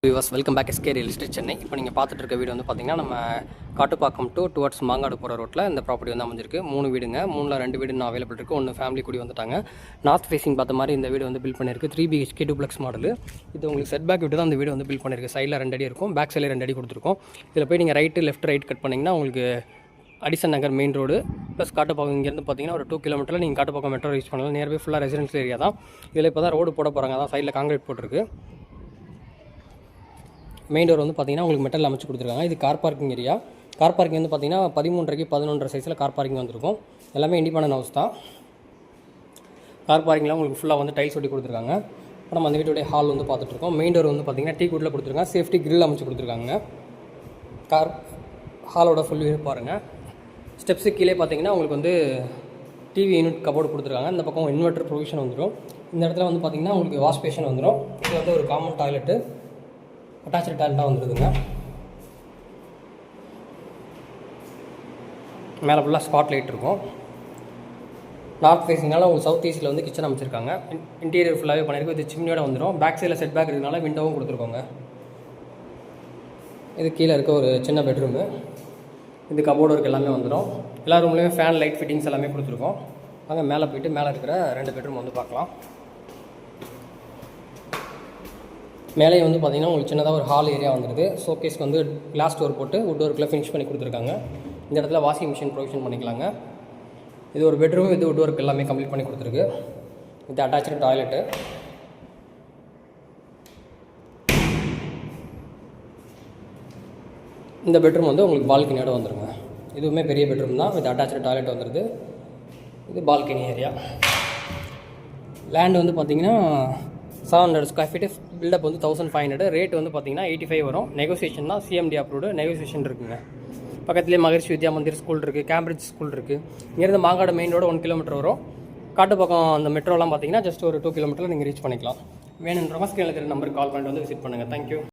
Viewers welcome back SK real estate Chennai. இப்போ நீங்கள் பார்த்துட்டு இருக்க வீடு வந்து பார்த்தீங்கன்னா நம்ம காட்டுப்பாக்கம் டுவர்ட்ஸ் மாங்காடு போகிற ரோட்டில் இந்த ப்ராப்பர்ட்டி வந்து அமைஞ்சிருக்கு. 3 வீடுங்க, 3ல் 2 வீடு நான் அவைலபிள் இருக்குது. 1 ஃபேமிலி கூடி வந்துட்டாங்க. நார்த் ஃபேஸிங் பார்த்த மாதிரி இந்த வீடு வந்து பில்ட் பண்ணியிருக்கு. 3 BHK டூப்ளெக்ஸ் மாடல். இது உங்களுக்கு செட் பேக் விட்டு தான் அந்த வீடு வந்து பில்ட் பண்ணியிருக்கு. சைடில் 2 அடி இருக்கும், பேக் சைடில் 2 அடி கொடுத்துருக்கோம். இதில் போய் நீங்கள் லெஃப்ட் ரைட் கட் பண்ணிங்கன்னா உங்களுக்கு அடிசன் நகர் மெயின் ரோடு ப்ளஸ் காட்டுப்பாக்கம் இங்கேருந்து பார்த்தீங்கன்னா ஒரு 2 கிலோமீட்டரில் நீங்கள் காட்டுப்பாக்கம் மெட்ரோ ரீச் பண்ணலாம். நியர்பை ஃபுல்லாக ரெசிடென்ஷியல் ஏரியா தான். இதில் இப்போ தான் ரோடு போட போகிறாங்க. அதான் சைடில் காங்கிரீட் போட்டிருக்கு. மெயின் டோர் வந்து பார்த்தீங்கன்னா உங்களுக்கு மெட்டல் அமைச்சு கொடுத்துருக்காங்க. இது car parking area. Car parking வந்து பார்த்தீங்கன்னா 13 11 சைஸில் கார் பார்க்கிங் வந்துருக்கும். எல்லாமே இண்டிபெண்டன்ட் ஹவுஸ் தான். கார் பார்க்கிங்கில் உங்களுக்கு ஃபுல்லாக வந்து டைல்ஸ் ஒட்டி கொடுத்துருக்காங்க. இப்போ நம்ம அந்த வீட்டுடைய ஹால் வந்து பார்த்துட்ருக்கோம். மெயின் டோர் வந்து பார்த்தீங்கன்னா டீ குட்டில் கொடுத்துருக்காங்க. சேஃப்டி கிரில் அமைச்சு கொடுத்துருக்காங்க. கார் ஹாலோட ஃபுல் வியூ பாருங்கள். ஸ்டெப்ஸு கீழே பார்த்தீங்கன்னா உங்களுக்கு வந்து டிவி யூனிட் கபோர்டு கொடுத்துருக்காங்க. இந்த பக்கம் இன்வெர்ட்டர் ப்ரொவிஷன் வந்துடும். இந்த இடத்துல வந்து பார்த்தீங்கன்னா உங்களுக்கு வாஷ் பேஷன் வந்துடும். இது வந்து ஒரு காமன் டாய்லெட்டு, அட்டாச்சு டாய்லெட்டாக வந்துடுதுங்க. மேலே ஃபுல்லாக ஸ்பாட் லைட் இருக்கும். நார்த் ஃபேஸிங்னால உங்களுக்கு சவுத் ஈஸ்ட்டில் வந்து கிச்சன் அமைச்சிருக்காங்க. இன்டீரியர் ஃபுல்லாகவே பண்ணியிருக்கோம். இது சிம்னியோட வந்துடும். பேக் சைடில் செட் பேக் இருக்கிறதுனால விண்டோவும் கொடுத்துருக்கோங்க. இது கீழே இருக்க ஒரு சின்ன பெட்ரூமு. இது கபோர்டு ஒர்க் எல்லாமே வந்துடும். எல்லா ரூம்லேயுமே ஃபேன் லைட் ஃபிட்டிங்ஸ் எல்லாமே கொடுத்துருக்கோம். அங்கே மேலே போய்ட்டு மேலே இருக்கிற 2 பெட்ரூம் வந்து பார்க்கலாம். மேலே வந்து பார்த்திங்கன்னா உங்களுக்கு சின்னதாக ஒரு ஹால் ஏரியா வந்துடுது. ஷோகேஸ்க்கு வந்து கிளாஸ் டோர் போட்டு வுட் ஒர்க்கில் ஃபினிஷ் பண்ணி கொடுத்துருக்காங்க. இந்த இடத்துல வாஷிங் மிஷின் ப்ரொவிஷன் பண்ணிக்கலாங்க. இது ஒரு பெட்ரூம், இது வுட் ஒர்க் எல்லாமே கம்ப்ளீட் பண்ணி கொடுத்துருக்கு. இது அட்டாச்சு டாய்லெட்டு. இந்த பெட்ரூம் வந்து உங்களுக்கு பால்கனியோட வந்துடுங்க. இதுவுமே பெரிய பெட்ரூம் தான். இது அட்டாச்சு டாய்லெட் வந்துடுது. இது பால்கனி ஏரியா. லேண்டு வந்து பார்த்திங்கன்னா 700 ஸ்கொயர் ஃபீட்டு. பில்டப் வந்து 1500. ரேட் வந்து பார்த்திங்கன்னா 85 வரும். நெகோசியேஷன் தான். CMD approved. நெகோசியேஷன் இருக்குங்க. பக்கத்துலேயே மகரிஷி வித்யா மந்திர் ஸ்கூல் இருக்குது, கேம்பிரிட்ஜ் ஸ்கூல் இருக்குது. இங்கேருந்து மாங்காடு மெயின் ரோடு 1 கிலோமீட்டர் வரும். காட்டுப்பக்கம் அந்த மெட்ரோலாம் பார்த்திங்கன்னா ஜஸ்ட் ஒரு 2 கிலோமீட்டரில் நீங்கள் ரீச் பண்ணிக்கலாம். வேணுன்றவங்க ஸ்க்ரீனில் இருக்கிற நம்பருக்கு கால் பண்ணிட்டு வந்து விசிட் பண்ணுங்கள். தேங்க்யூ.